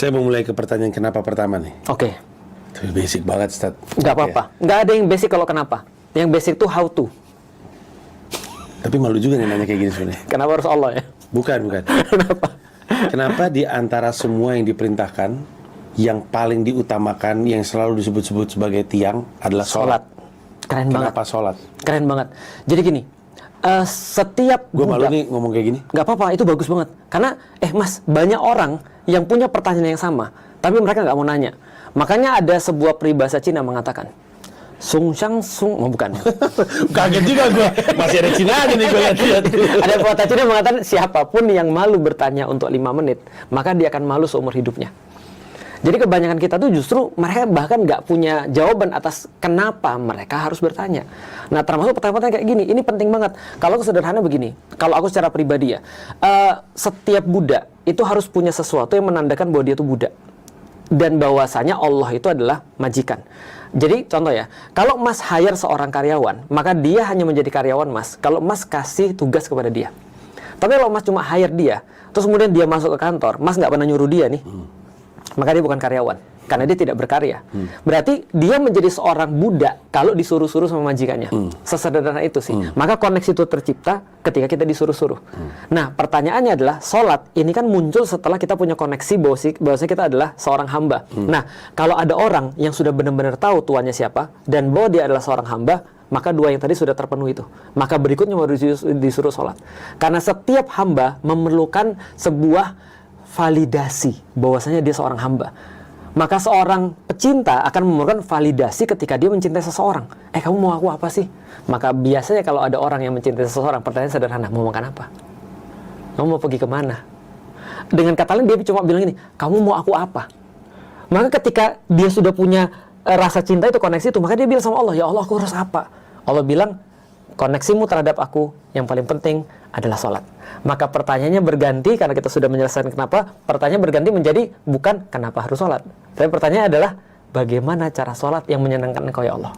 Saya mau mulai ke pertanyaan kenapa pertama nih. Oke. Itu basic banget, Ustaz. Nggak apa-apa. Nggak ada yang basic kalau kenapa. Yang basic tuh how to. Tapi malu juga nih nanya kayak gini sebenarnya. Kenapa harus Allah ya? Bukan. Kenapa? Kenapa di antara semua yang diperintahkan, yang paling diutamakan, yang selalu disebut-sebut sebagai tiang adalah sholat? Keren banget. Kenapa sholat? Keren banget. Jadi gini, setiap Gue malu budak, nih ngomong kayak gini. nggak apa-apa, itu bagus banget. Karena, Mas, banyak orang yang punya pertanyaan yang sama, tapi mereka nggak mau nanya. Makanya ada sebuah peribahasa Cina mengatakan, Sung Shang Sung, bukan. Kaget juga gue. Masih ada Cina aja nih gue lihat. Ada pepatah Cina mengatakan, siapapun yang malu bertanya untuk 5 menit, maka dia akan malu seumur hidupnya. Jadi kebanyakan kita tuh justru mereka bahkan nggak punya jawaban atas kenapa mereka harus bertanya. Nah, termasuk pertanyaan-pertanyaan kayak gini, ini penting banget. Kalau sederhana begini, kalau aku secara pribadi ya, setiap budak itu harus punya sesuatu yang menandakan bahwa dia itu budak. Dan bahwasanya Allah itu adalah majikan. Jadi contoh ya, kalau Mas hire seorang karyawan, maka dia hanya menjadi karyawan Mas kalau Mas kasih tugas kepada dia. Tapi kalau Mas cuma hire dia, terus kemudian dia masuk ke kantor, Mas nggak pernah nyuruh dia nih, maka dia bukan karyawan, karena dia tidak berkarya. Berarti dia menjadi seorang budak kalau disuruh-suruh sama majikannya. Sesederhana itu sih. Maka koneksi itu tercipta ketika kita disuruh-suruh. Nah, pertanyaannya adalah, sholat ini kan muncul setelah kita punya koneksi bahwasanya kita adalah seorang hamba. Nah, kalau ada orang yang sudah benar-benar tahu tuannya siapa, dan bahwa dia adalah seorang hamba, maka dua yang tadi sudah terpenuhi itu. Maka berikutnya baru disuruh sholat. Karena setiap hamba memerlukan sebuah validasi bahwasanya dia seorang hamba. Maka seorang pecinta akan memerlukan validasi ketika dia mencintai seseorang. Kamu mau aku apa sih? Maka biasanya kalau ada orang yang mencintai seseorang, pertanyaan sederhana, mau makan apa? Kamu mau pergi kemana? Dengan kata lain dia cuma bilang ini, kamu mau aku apa? Maka ketika dia sudah punya rasa cinta itu, koneksi itu, maka dia bilang sama Allah, ya Allah, aku harus apa? Allah bilang, koneksimu terhadap aku yang paling penting adalah sholat. Maka pertanyaannya berganti, karena kita sudah menyelesaikan kenapa, pertanyaan berganti menjadi bukan kenapa harus sholat, tapi pertanyaan adalah bagaimana cara sholat yang menyenangkan Engkau ya Allah.